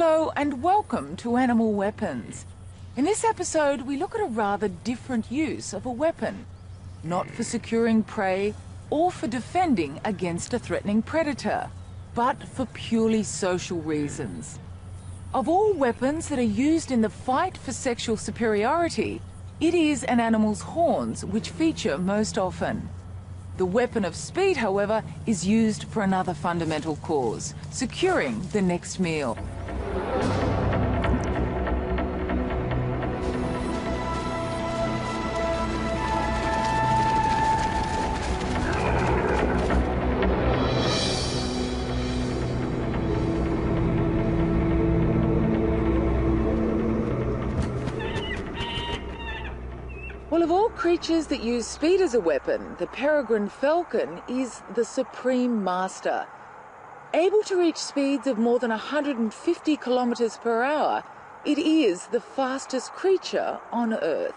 Hello and welcome to Animal Weapons. In this episode, we look at a rather different use of a weapon. Not for securing prey or for defending against a threatening predator, but for purely social reasons. Of all weapons that are used in the fight for sexual superiority, it is an animal's horns which feature most often. The weapon of speed, however, is used for another fundamental cause, securing the next meal. Well, of all creatures that use speed as a weapon, the peregrine falcon is the supreme master. Able to reach speeds of more than 150 kilometers per hour, it is the fastest creature on Earth.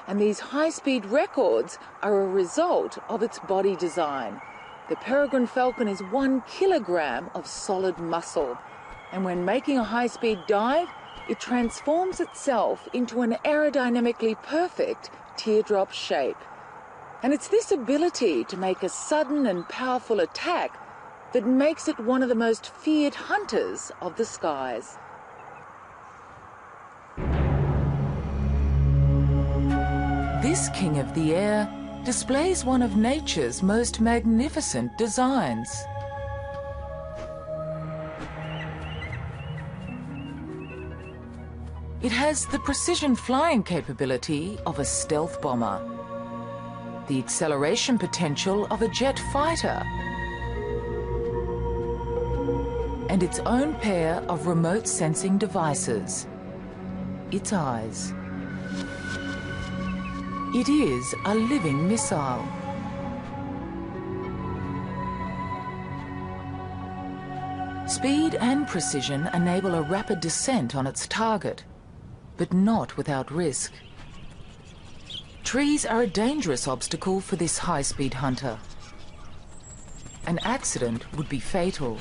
And these high-speed records are a result of its body design. The peregrine falcon is 1 kilogram of solid muscle, and when making a high-speed dive, it transforms itself into an aerodynamically perfect teardrop shape. And it's this ability to make a sudden and powerful attack that makes it one of the most feared hunters of the skies. This king of the air displays one of nature's most magnificent designs. It has the precision flying capability of a stealth bomber, the acceleration potential of a jet fighter, and its own pair of remote sensing devices, its eyes. It is a living missile. Speed and precision enable a rapid descent on its target, but not without risk. Trees are a dangerous obstacle for this high-speed hunter. An accident would be fatal.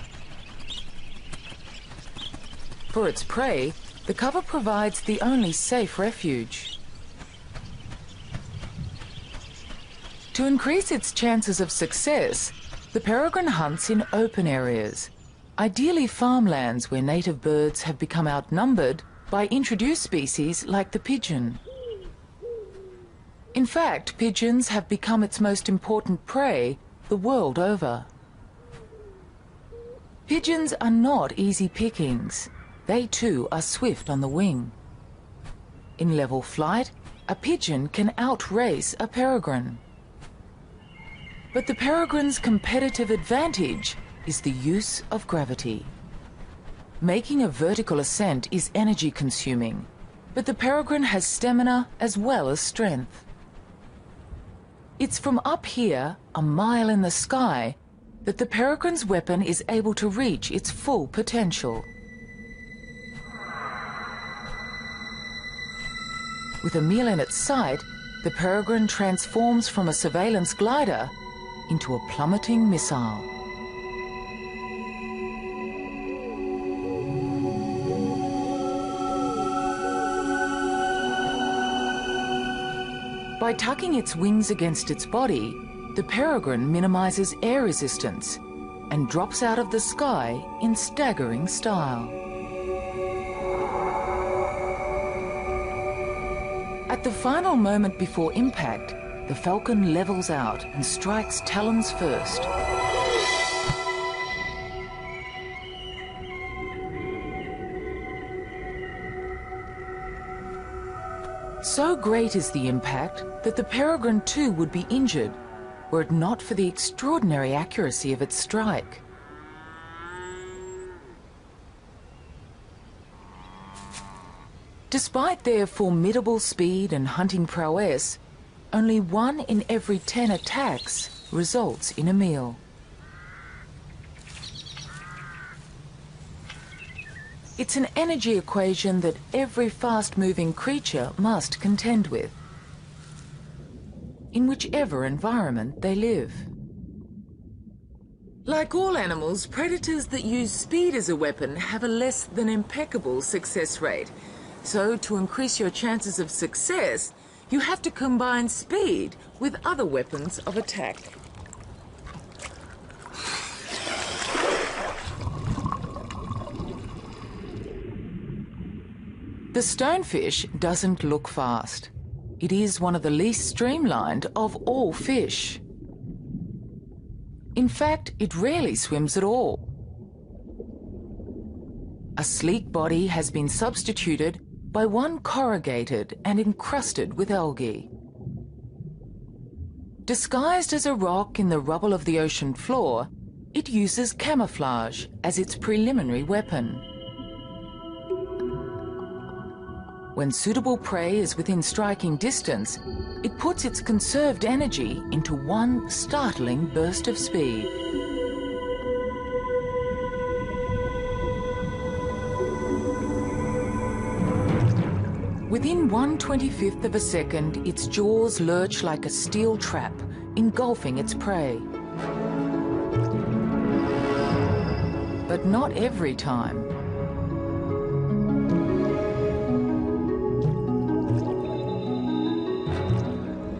For its prey, the cover provides the only safe refuge. To increase its chances of success, the peregrine hunts in open areas, ideally farmlands where native birds have become outnumbered by introduced species like the pigeon. In fact, pigeons have become its most important prey the world over. Pigeons are not easy pickings. They too are swift on the wing. In level flight, a pigeon can outrace a peregrine. But the peregrine's competitive advantage is the use of gravity. Making a vertical ascent is energy-consuming, but the peregrine has stamina as well as strength. It's from up here, a mile in the sky, that the peregrine's weapon is able to reach its full potential. With a meal in its sight, the peregrine transforms from a surveillance glider into a plummeting missile. By tucking its wings against its body, the peregrine minimizes air resistance and drops out of the sky in staggering style. At the final moment before impact, the falcon levels out and strikes talons first. So great is the impact that the peregrine too would be injured were it not for the extraordinary accuracy of its strike. Despite their formidable speed and hunting prowess, only 1 in every 10 attacks results in a meal. It's an energy equation that every fast-moving creature must contend with, in whichever environment they live. Like all animals, predators that use speed as a weapon have a less than impeccable success rate. So, to increase your chances of success, you have to combine speed with other weapons of attack. The stonefish doesn't look fast. It is one of the least streamlined of all fish. In fact, it rarely swims at all. A sleek body has been substituted by one corrugated and encrusted with algae. Disguised as a rock in the rubble of the ocean floor, it uses camouflage as its preliminary weapon. When suitable prey is within striking distance, it puts its conserved energy into one startling burst of speed. Within 1/25th of a second, its jaws lurch like a steel trap, engulfing its prey. But not every time.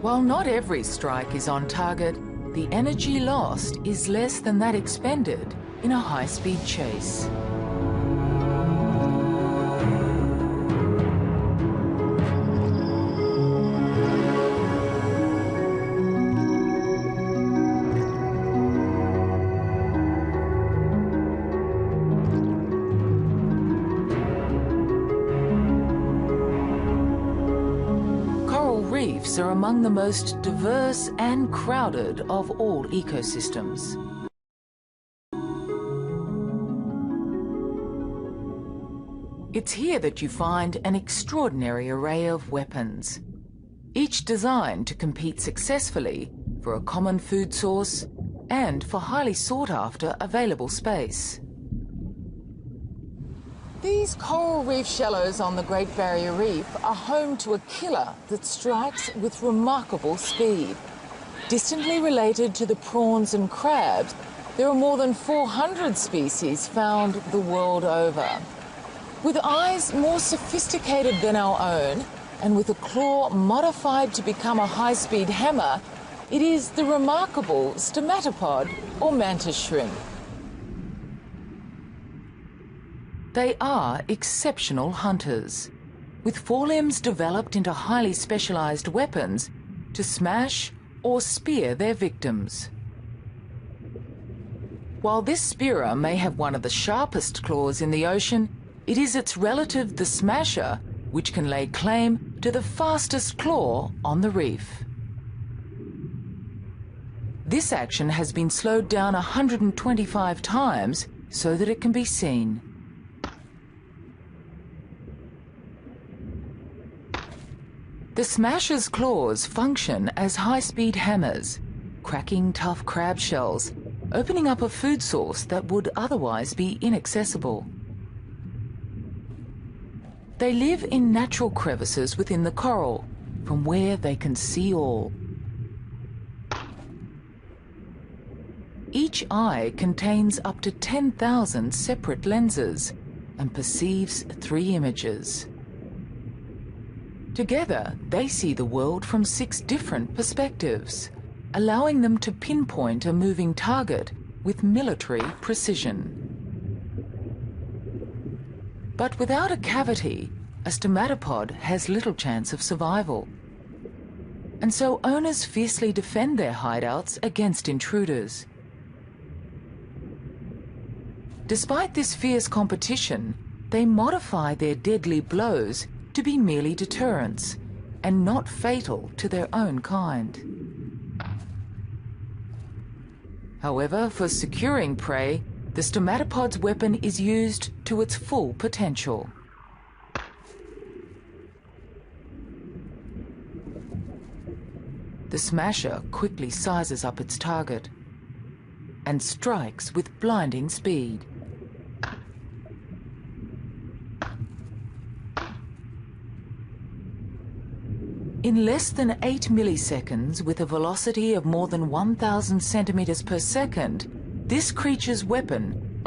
While not every strike is on target, the energy lost is less than that expended in a high-speed chase. Reefs are among the most diverse and crowded of all ecosystems. It's here that you find an extraordinary array of weapons, each designed to compete successfully for a common food source and for highly sought-after available space. These coral reef shallows on the Great Barrier Reef are home to a killer that strikes with remarkable speed. Distantly related to the prawns and crabs, there are more than 400 species found the world over. With eyes more sophisticated than our own, and with a claw modified to become a high-speed hammer, it is the remarkable stomatopod or mantis shrimp. They are exceptional hunters, with forelimbs developed into highly specialized weapons to smash or spear their victims. While this spearer may have one of the sharpest claws in the ocean, it is its relative, the smasher, which can lay claim to the fastest claw on the reef. This action has been slowed down 125 times so that it can be seen. The smasher's claws function as high-speed hammers, cracking tough crab shells, opening up a food source that would otherwise be inaccessible. They live in natural crevices within the coral, from where they can see all. Each eye contains up to 10,000 separate lenses and perceives 3 images. Together, they see the world from 6 different perspectives, allowing them to pinpoint a moving target with military precision. But without a cavity, a stomatopod has little chance of survival. And so owners fiercely defend their hideouts against intruders. Despite this fierce competition, they modify their deadly blows to be merely deterrents and not fatal to their own kind. However, for securing prey, the stomatopod's weapon is used to its full potential. The smasher quickly sizes up its target and strikes with blinding speed. In less than 8 milliseconds, with a velocity of more than 1,000 centimeters per second, This creature's weapon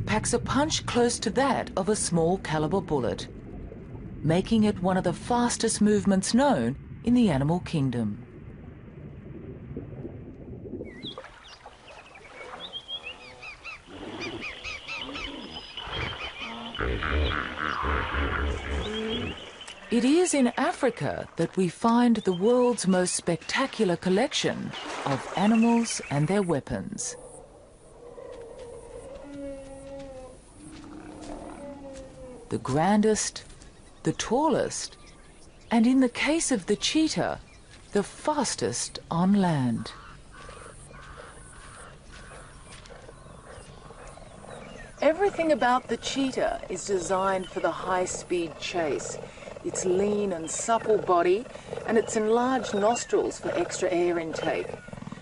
packs a punch close to that of a small caliber bullet, making it one of the fastest movements known in the animal kingdom. It is in Africa that we find the world's most spectacular collection of animals and their weapons. The grandest, the tallest, and in the case of the cheetah, the fastest on land. Everything about the cheetah is designed for the high-speed chase. Its lean and supple body and its enlarged nostrils for extra air intake.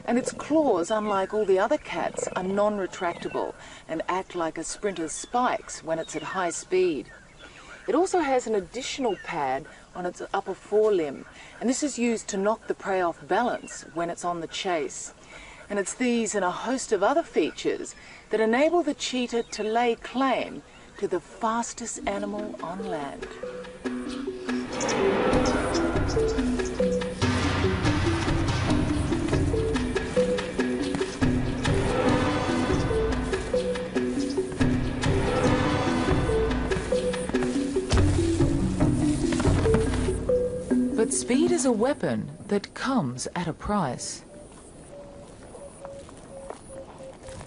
And its claws, unlike all the other cats, are non-retractable and act like a sprinter's spikes when it's at high speed. It also has an additional pad on its upper forelimb, and this is used to knock the prey off balance when it's on the chase. And it's these and a host of other features that enable the cheetah to lay claim to the fastest animal on land. But speed is a weapon that comes at a price.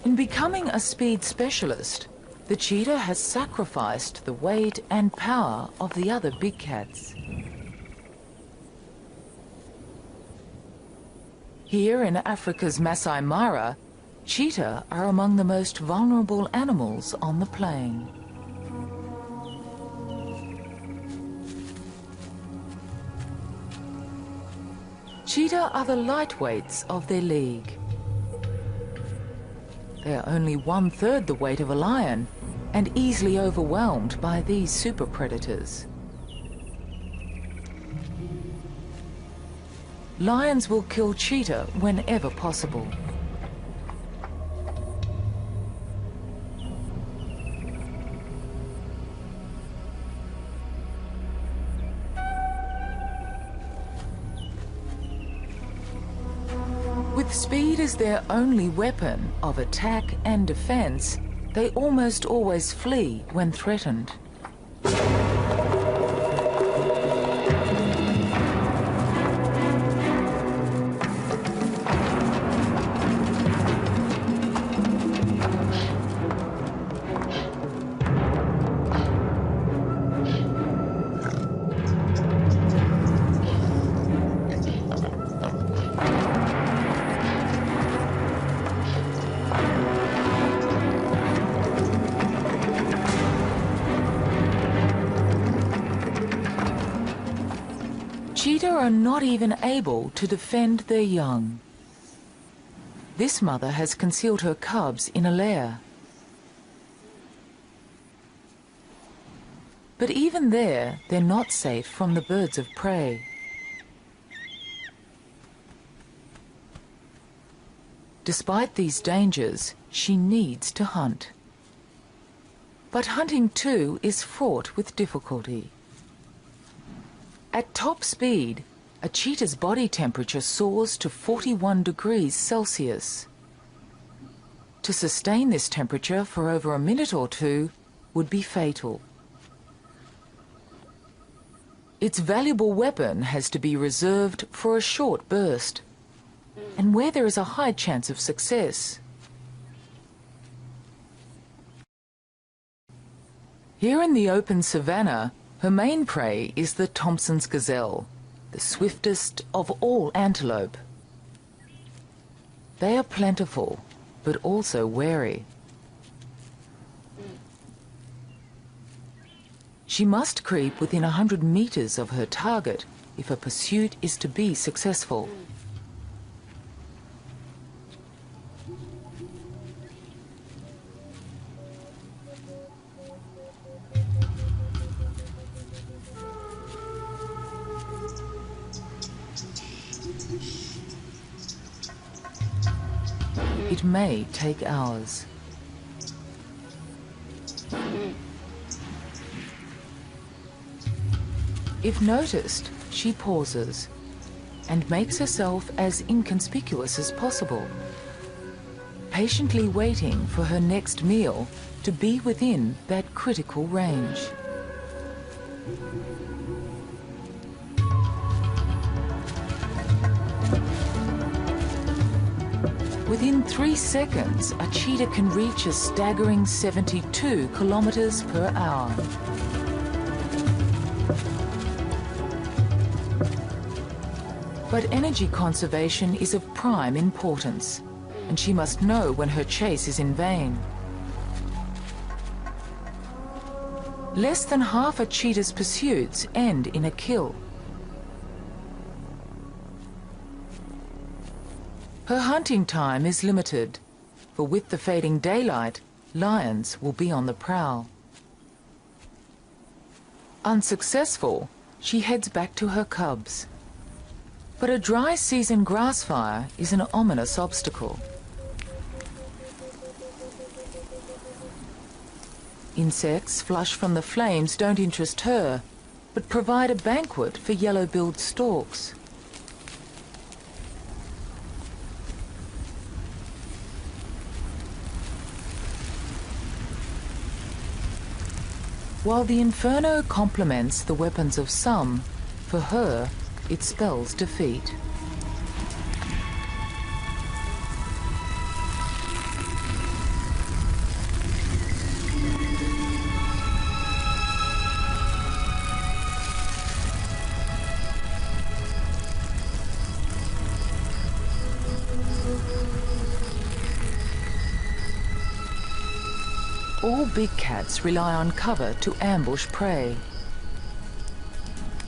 In becoming a speed specialist, the cheetah has sacrificed the weight and power of the other big cats. Here in Africa's Masai Mara, cheetah are among the most vulnerable animals on the plain. Cheetah are the lightweights of their league. They are only 1/3 the weight of a lion and easily overwhelmed by these super predators. Lions will kill cheetah whenever possible. With speed as their only weapon of attack and defense, they almost always flee when threatened. Cheetah are not even able to defend their young. This mother has concealed her cubs in a lair. But even there, they're not safe from the birds of prey. Despite these dangers, she needs to hunt. But hunting too is fraught with difficulty. At top speed, a cheetah's body temperature soars to 41 degrees Celsius. To sustain this temperature for over a minute or two would be fatal. Its valuable weapon has to be reserved for a short burst, and where there is a high chance of success. Here in the open savanna, her main prey is the Thompson's gazelle, the swiftest of all antelope. They are plentiful, but also wary. She must creep within 100 meters of her target if a pursuit is to be successful. it may take hours. If noticed, she pauses and makes herself as inconspicuous as possible, patiently waiting for her next meal to be within that critical range. Within 3 seconds, a cheetah can reach a staggering 72 kilometers per hour. But energy conservation is of prime importance, and she must know when her chase is in vain. Less than half a cheetah's pursuits end in a kill. Her hunting time is limited, for with the fading daylight, lions will be on the prowl. Unsuccessful, she heads back to her cubs. But a dry season grass fire is an ominous obstacle. Insects flush from the flames don't interest her, but provide a banquet for yellow-billed storks. While the inferno complements the weapons of some, for her, it spells defeat. All big cats rely on cover to ambush prey.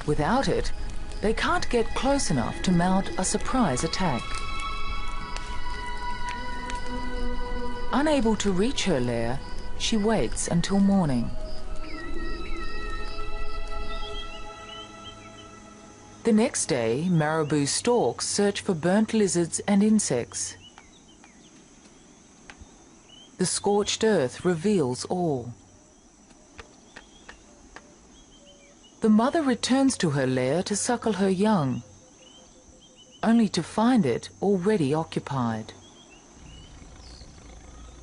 Without it, they can't get close enough to mount a surprise attack. Unable to reach her lair, she waits until morning. The next day, marabou storks search for burnt lizards and insects. The scorched earth reveals all. The mother returns to her lair to suckle her young, only to find it already occupied.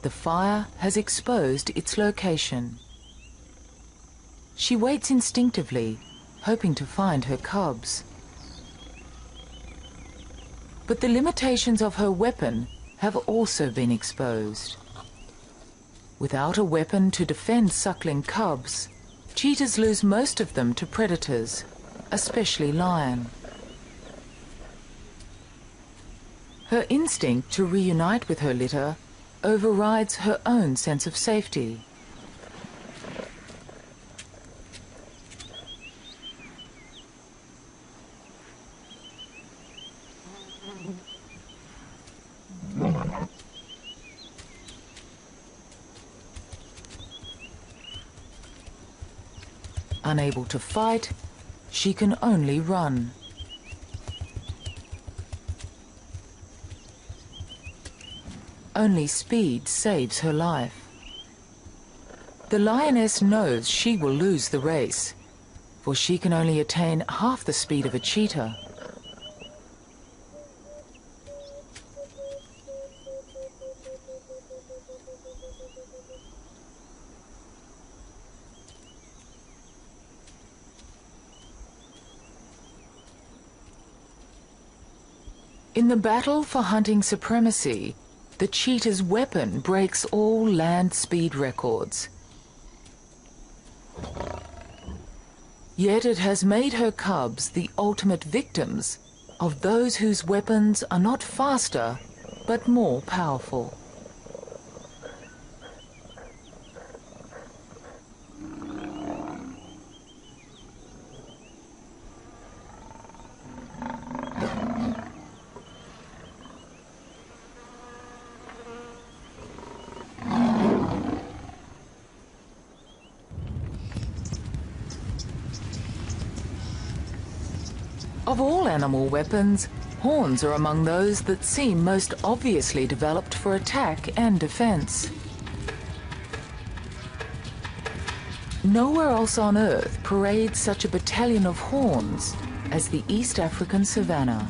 The fire has exposed its location. She waits instinctively, hoping to find her cubs. But the limitations of her weapon have also been exposed. Without a weapon to defend suckling cubs, cheetahs lose most of them to predators, especially lion. Her instinct to reunite with her litter overrides her own sense of safety. Unable to fight, she can only run. Only speed saves her life. The lioness knows she will lose the race, for she can only attain half the speed of a cheetah. In the battle for hunting supremacy, the cheetah's weapon breaks all land speed records. Yet it has made her cubs the ultimate victims of those whose weapons are not faster, but more powerful. Of all animal weapons, Horns are among those that seem most obviously developed for attack and defence. Nowhere else on Earth parades such a battalion of horns as the East African savanna.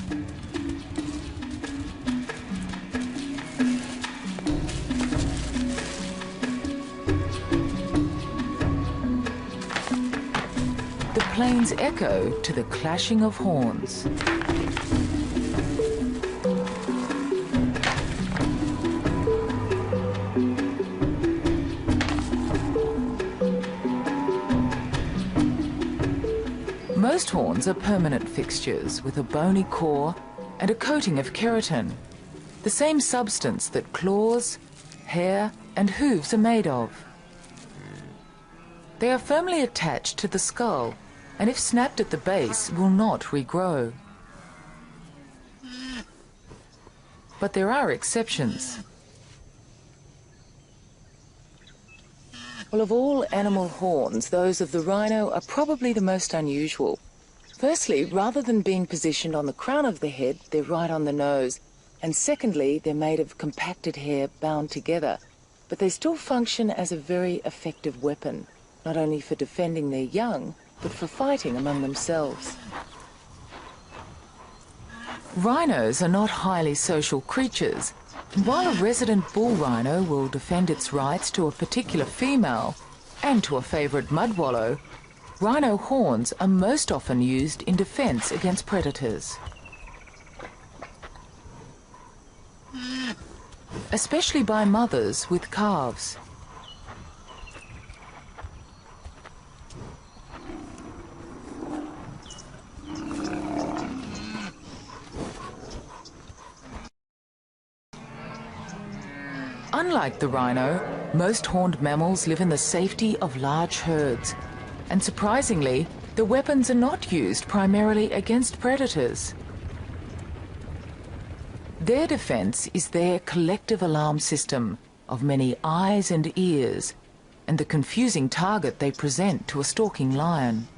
The plains echo to the clashing of horns. Most horns are permanent fixtures with a bony core and a coating of keratin, the same substance that claws, hair and hooves are made of. They are firmly attached to the skull and if snapped at the base will not regrow. But there are exceptions. Well, of all animal horns, those of the rhino are probably the most unusual. Firstly, rather than being positioned on the crown of the head, they're right on the nose. And secondly, they're made of compacted hair bound together. But they still function as a very effective weapon, not only for defending their young, but for fighting among themselves. Rhinos are not highly social creatures. And while a resident bull rhino will defend its rights to a particular female and to a favourite mud wallow, rhino horns are most often used in defence against predators. Especially by mothers with calves. Unlike the rhino, most horned mammals live in the safety of large herds. And surprisingly, the weapons are not used primarily against predators. Their defence is their collective alarm system of many eyes and ears, and the confusing target they present to a stalking lion.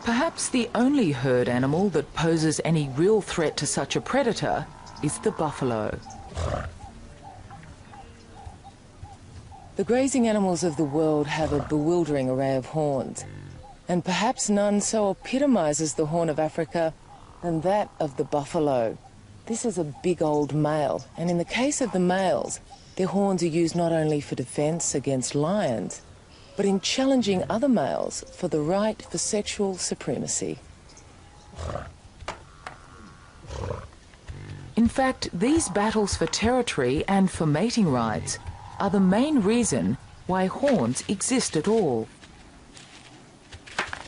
Perhaps the only herd animal that poses any real threat to such a predator is the buffalo. The grazing animals of the world have a bewildering array of horns, and perhaps none so epitomises the Horn of Africa than that of the buffalo. This is a big old male, and in the case of the males, their horns are used not only for defence against lions, but in challenging other males for the right for sexual supremacy. In fact, these battles for territory and for mating rights are the main reason why horns exist at all.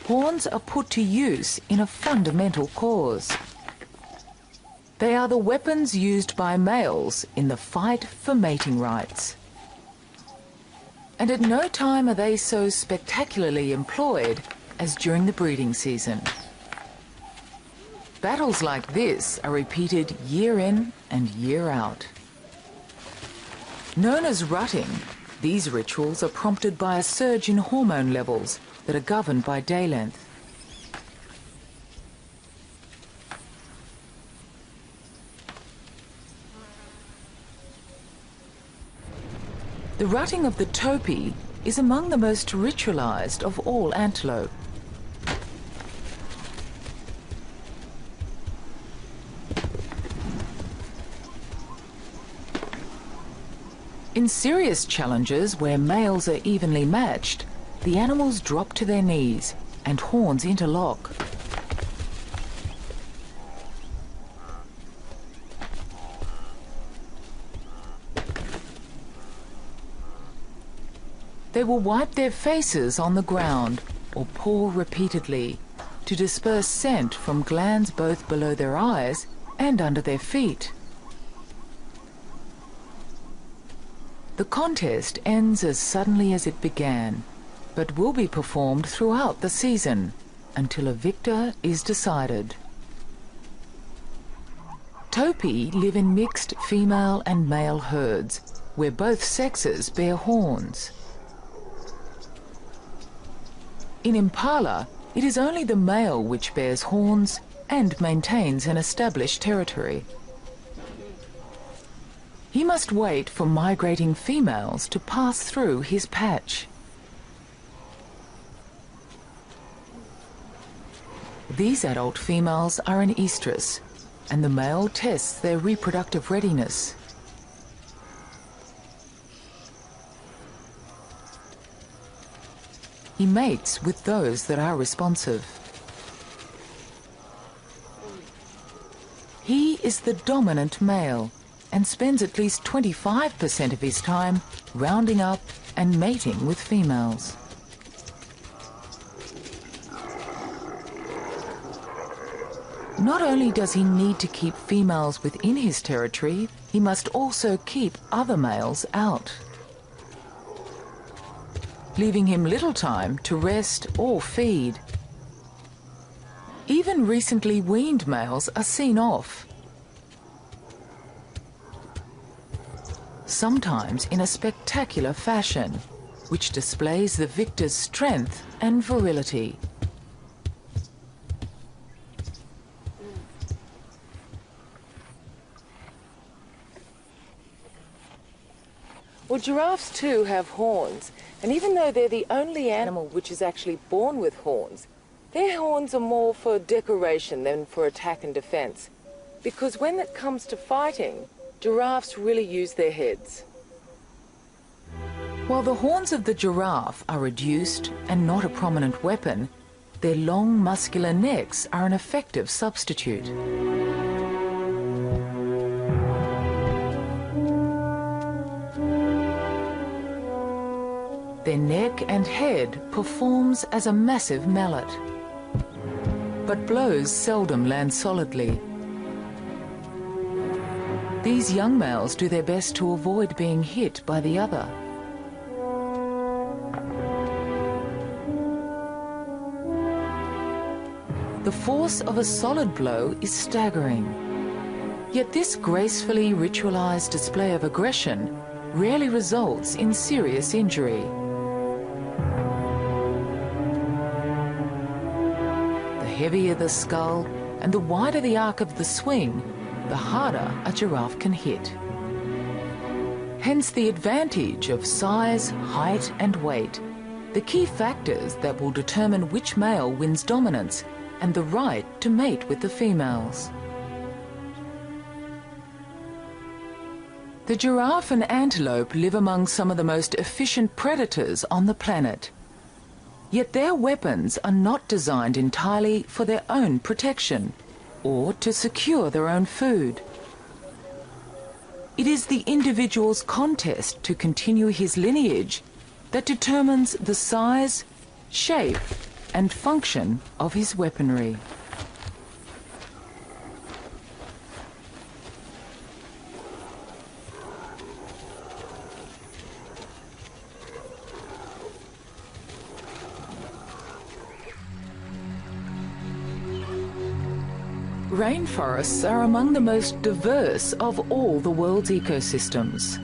Horns are put to use in a fundamental cause. They are the weapons used by males in the fight for mating rights. And at no time are they so spectacularly employed as during the breeding season. Battles like this are repeated year in and year out. Known as rutting, these rituals are prompted by a surge in hormone levels that are governed by day length. The rutting of the topi is among the most ritualized of all antelope. In serious challenges where males are evenly matched, the animals drop to their knees and horns interlock. They will wipe their faces on the ground or paw repeatedly to disperse scent from glands both below their eyes and under their feet. The contest ends as suddenly as it began, but will be performed throughout the season until a victor is decided. Topi live in mixed female and male herds, where both sexes bear horns. In impala, it is only the male which bears horns and maintains an established territory. He must wait for migrating females to pass through his patch. These adult females are an estrus, and the male tests their reproductive readiness. He mates with those that are responsive. He is the dominant male and spends at least 25% of his time rounding up and mating with females. Not only does he need to keep females within his territory, he must also keep other males out, leaving him little time to rest or feed. Even recently weaned males are seen off, sometimes in a spectacular fashion, which displays the victor's strength and virility. Well, giraffes too have horns, and even though they're the only animal which is actually born with horns, their horns are more for decoration than for attack and defense. Because when it comes to fighting, giraffes really use their heads. While the horns of the giraffe are reduced and not a prominent weapon, their long muscular necks are an effective substitute. Their neck and head performs as a massive mallet, but blows seldom land solidly. These young males do their best to avoid being hit by the other. The force of a solid blow is staggering. Yet this gracefully ritualized display of aggression rarely results in serious injury. The heavier the skull and the wider the arc of the swing, the harder a giraffe can hit. Hence the advantage of size, height and weight, the key factors that will determine which male wins dominance and the right to mate with the females. The giraffe and antelope live among some of the most efficient predators on the planet. Yet their weapons are not designed entirely for their own protection or to secure their own food. It is the individual's contest to continue his lineage that determines the size, shape and function of his weaponry. Rainforests are among the most diverse of all the world's ecosystems.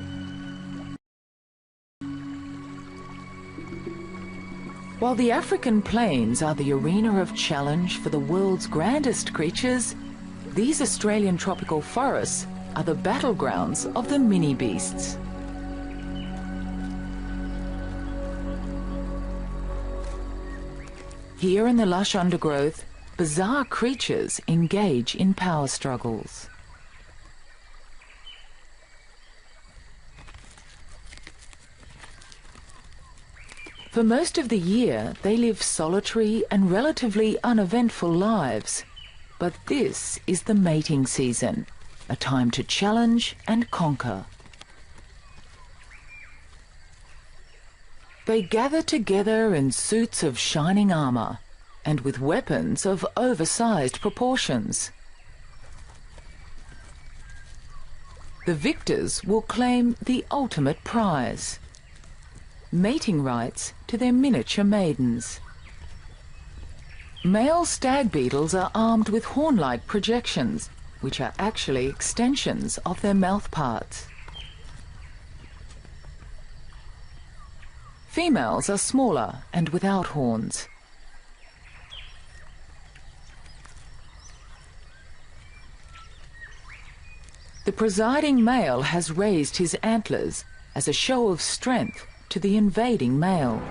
While the African plains are the arena of challenge for the world's grandest creatures, these Australian tropical forests are the battlegrounds of the mini-beasts. Here in the lush undergrowth, bizarre creatures engage in power struggles. For most of the year, they live solitary and relatively uneventful lives. But this is the mating season, a time to challenge and conquer. They gather together in suits of shining armor and with weapons of oversized proportions. The victors will claim the ultimate prize: mating rights to their miniature maidens. Male stag beetles are armed with horn-like projections, which are actually extensions of their mouth parts. Females are smaller and without horns. presiding male has raised his antlers as a show of strength to the invading male.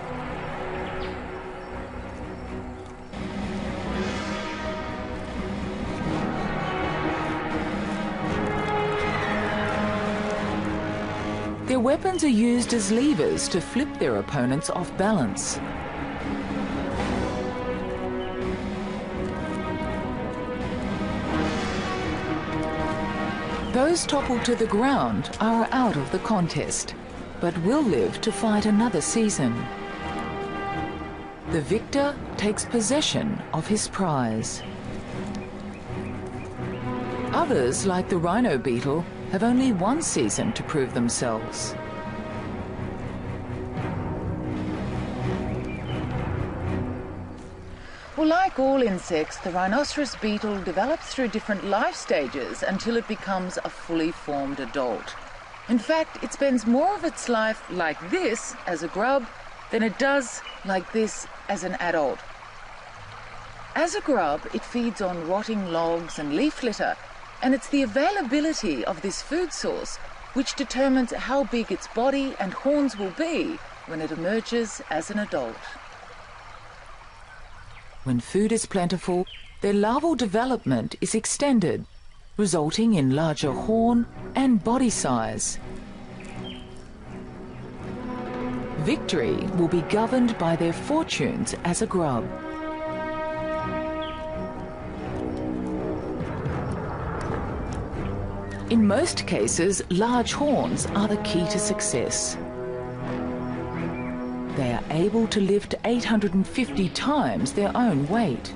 Their weapons are used as levers to flip their opponents off balance. Those toppled to the ground are out of the contest, but will live to fight another season. The victor takes possession of his prize. Others, like the rhino beetle, have only one season to prove themselves. Well, like all insects, the rhinoceros beetle develops through different life stages until it becomes a fully formed adult. In fact, it spends more of its life like this as a grub than it does like this as an adult. As a grub, it feeds on rotting logs and leaf litter, and it's the availability of this food source which determines how big its body and horns will be when it emerges as an adult. When food is plentiful, their larval development is extended, resulting in larger horn and body size. Victory will be governed by their fortunes as a grub. In most cases, large horns are the key to success. They are able to lift 850 times their own weight.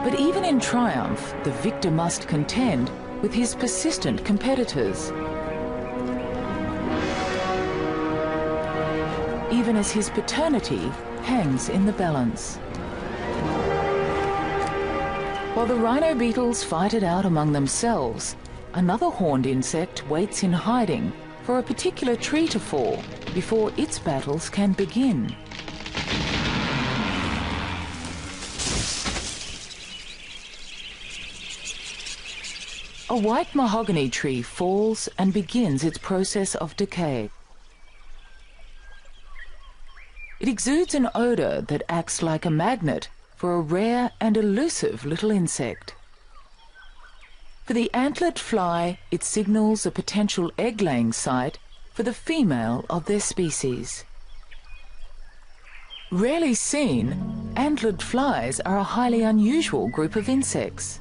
But even in triumph, the victor must contend with his persistent competitors. Even as his paternity hangs in the balance. While the rhino beetles fight it out among themselves, another horned insect waits in hiding for a particular tree to fall before its battles can begin. A white mahogany tree falls and begins its process of decay. It exudes an odor that acts like a magnet for a rare and elusive little insect. For the antlered fly, it signals a potential egg-laying site for the female of their species. Rarely seen, antlered flies are a highly unusual group of insects.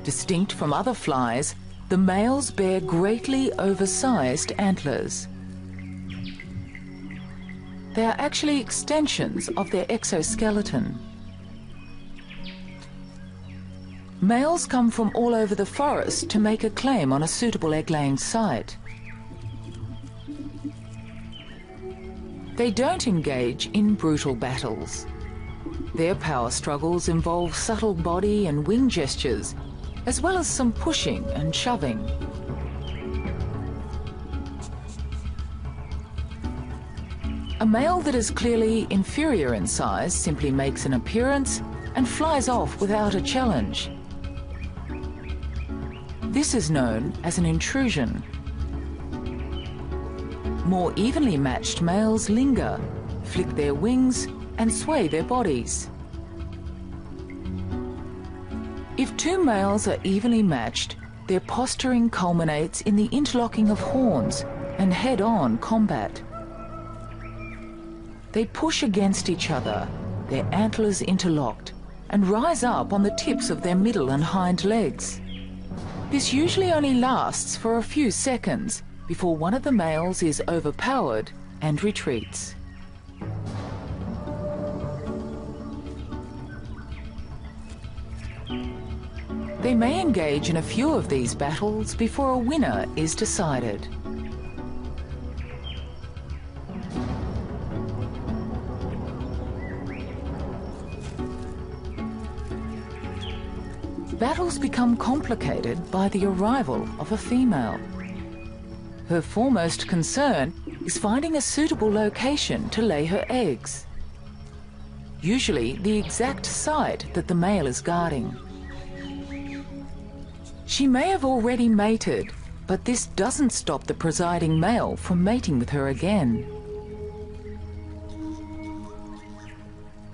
Distinct from other flies, the males bear greatly oversized antlers. They are actually extensions of their exoskeleton. Males come from all over the forest to make a claim on a suitable egg-laying site. They don't engage in brutal battles. Their power struggles involve subtle body and wing gestures, as well as some pushing and shoving. A male that is clearly inferior in size simply makes an appearance and flies off without a challenge. This is known as an intrusion. More evenly matched males linger, flick their wings, and sway their bodies. If two males are evenly matched, their posturing culminates in the interlocking of horns and head-on combat. They push against each other, their antlers interlocked, and rise up on the tips of their middle and hind legs. This usually only lasts for a few seconds before one of the males is overpowered and retreats. They may engage in a few of these battles before a winner is decided. battles become complicated by the arrival of a female. Her foremost concern is finding a suitable location to lay her eggs, usually the exact site that the male is guarding. She may have already mated, but this doesn't stop the presiding male from mating with her again.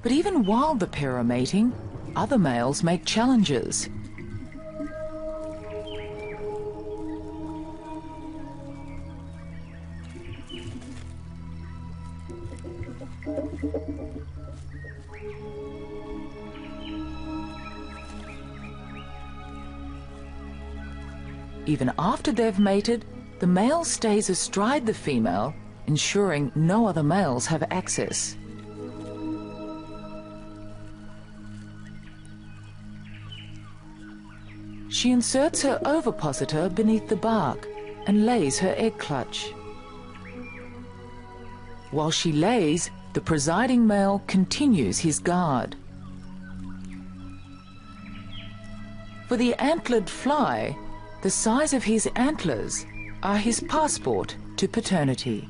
But even while the pair are mating, other males make challenges. Even after they've mated, the male stays astride the female, ensuring no other males have access. She inserts her ovipositor beneath the bark and lays her egg clutch. While she lays, the presiding male continues his guard. For the antlered fly, the size of his antlers are his passport to paternity.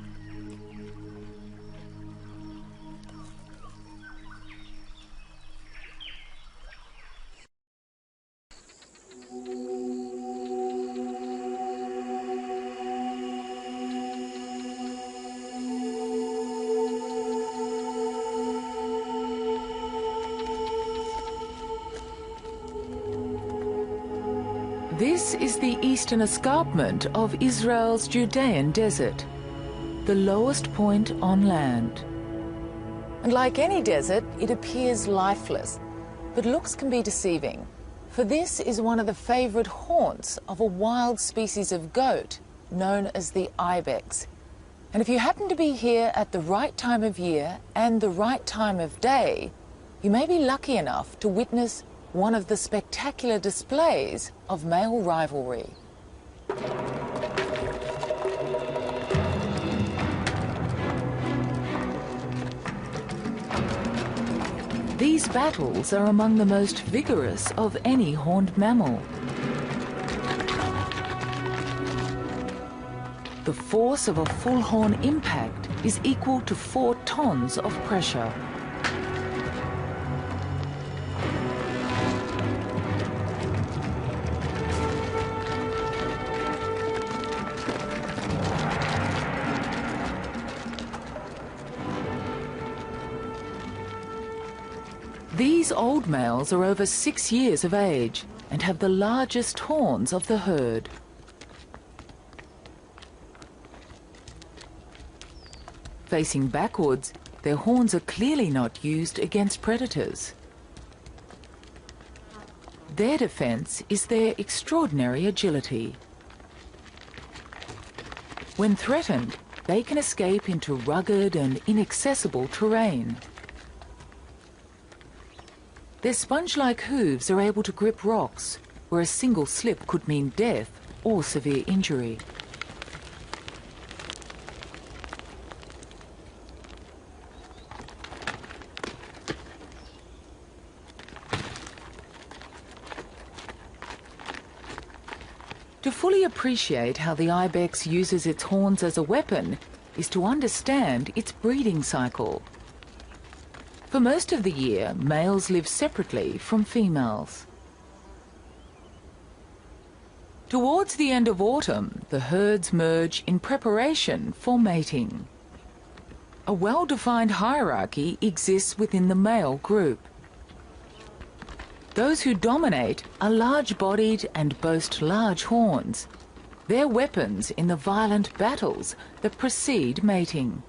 This is the eastern escarpment of Israel's Judean desert, the lowest point on land. And like any desert, it appears lifeless, but looks can be deceiving, for this is one of the favourite haunts of a wild species of goat known as the ibex. And if you happen to be here at the right time of year and the right time of day, you may be lucky enough to witness one of the spectacular displays of male rivalry. These battles are among the most vigorous of any horned mammal. The force of a full horn impact is equal to 4 tons of pressure. These old males are over 6 years of age and have the largest horns of the herd. Facing backwards, their horns are clearly not used against predators. Their defense is their extraordinary agility. When threatened, they can escape into rugged and inaccessible terrain. Their sponge-like hooves are able to grip rocks, where a single slip could mean death or severe injury. To fully appreciate how the ibex uses its horns as a weapon is to understand its breeding cycle. For most of the year, males live separately from females. Towards the end of autumn, the herds merge in preparation for mating. A well-defined hierarchy exists within the male group. Those who dominate are large-bodied and boast large horns. They're weapons in the violent battles that precede mating.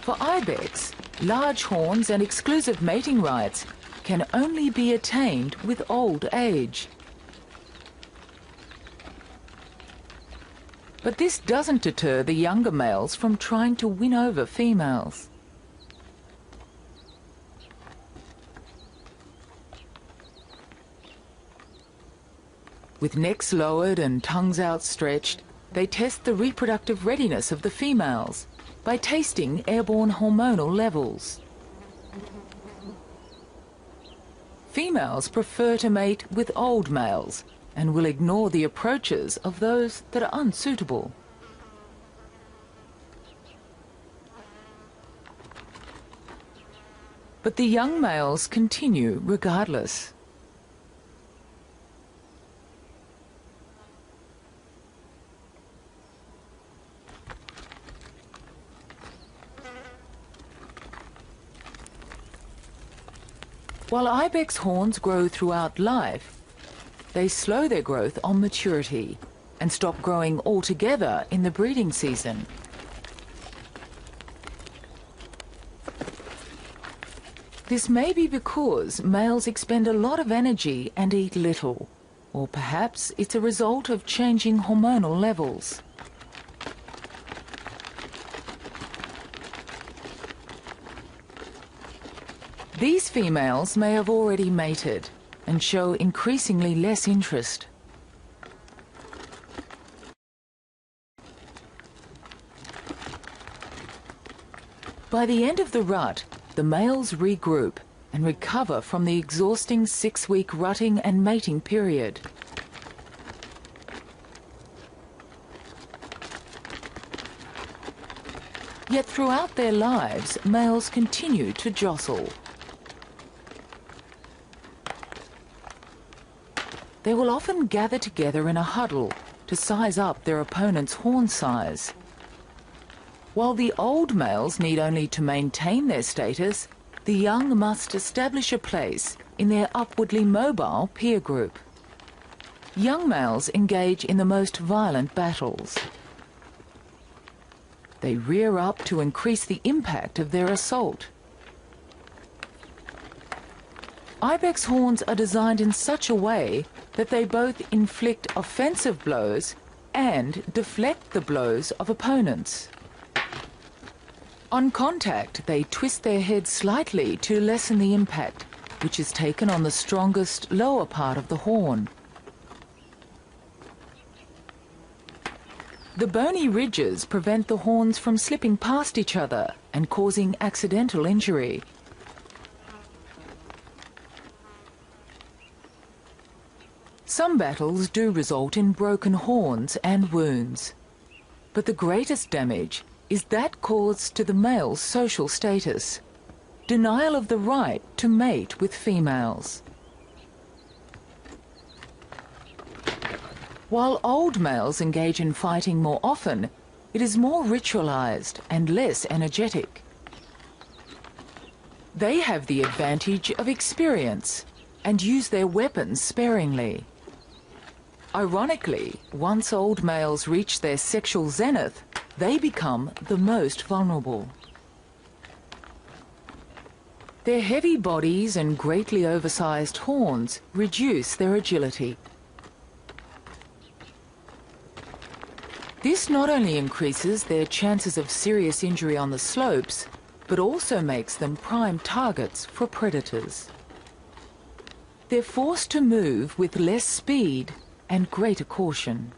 For ibex, large horns and exclusive mating rights can only be attained with old age. But this doesn't deter the younger males from trying to win over females. With necks lowered and tongues outstretched, they test the reproductive readiness of the females by tasting airborne hormonal levels. Females prefer to mate with old males and will ignore the approaches of those that are unsuitable. But the young males continue regardless. While ibex horns grow throughout life, they slow their growth on maturity and stop growing altogether in the breeding season. This may be because males expend a lot of energy and eat little, or perhaps it's a result of changing hormonal levels. These females may have already mated and show increasingly less interest. By the end of the rut, the males regroup and recover from the exhausting 6-week rutting and mating period. Yet throughout their lives, males continue to jostle. They will often gather together in a huddle to size up their opponent's horn size. While the old males need only to maintain their status, the young must establish a place in their upwardly mobile peer group. Young males engage in the most violent battles. They rear up to increase the impact of their assault. Ibex horns are designed in such a way that they both inflict offensive blows and deflect the blows of opponents. On contact, they twist their heads slightly to lessen the impact, which is taken on the strongest lower part of the horn. The bony ridges prevent the horns from slipping past each other and causing accidental injury. Some battles do result in broken horns and wounds, but the greatest damage is that caused to the male's social status, denial of the right to mate with females. While old males engage in fighting more often, it is more ritualized and less energetic. They have the advantage of experience and use their weapons sparingly. Ironically, once old males reach their sexual zenith, they become the most vulnerable. Their heavy bodies and greatly oversized horns reduce their agility. This not only increases their chances of serious injury on the slopes, but also makes them prime targets for predators. They're forced to move with less speed and greater caution.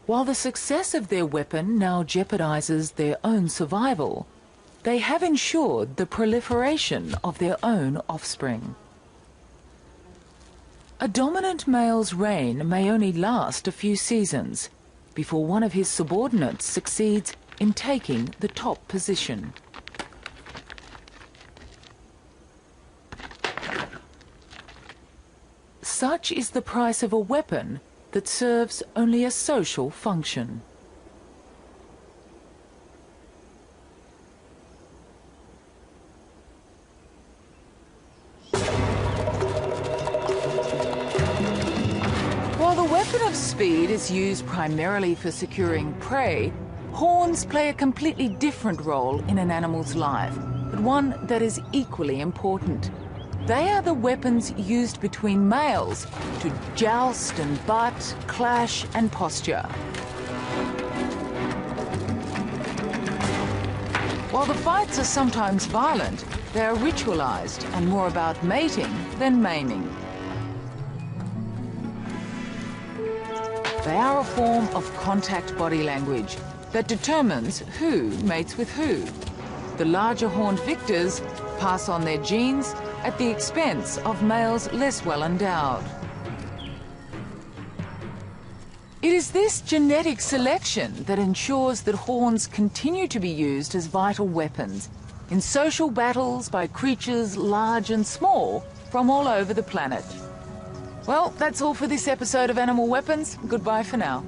While the success of their weapon now jeopardizes their own survival, they have ensured the proliferation of their own offspring. A dominant male's reign may only last a few seasons before one of his subordinates succeeds in taking the top position. Such is the price of a weapon that serves only a social function. While the weapon of speed is used primarily for securing prey, horns play a completely different role in an animal's life, but one that is equally important. They are the weapons used between males to joust and butt, clash and posture. While the fights are sometimes violent, they are ritualized and more about mating than maiming. They are a form of contact body language that determines who mates with who. The larger horned victors pass on their genes at the expense of males less well endowed. It is this genetic selection that ensures that horns continue to be used as vital weapons in social battles by creatures large and small from all over the planet. Well, that's all for this episode of Animal Weapons. Goodbye for now.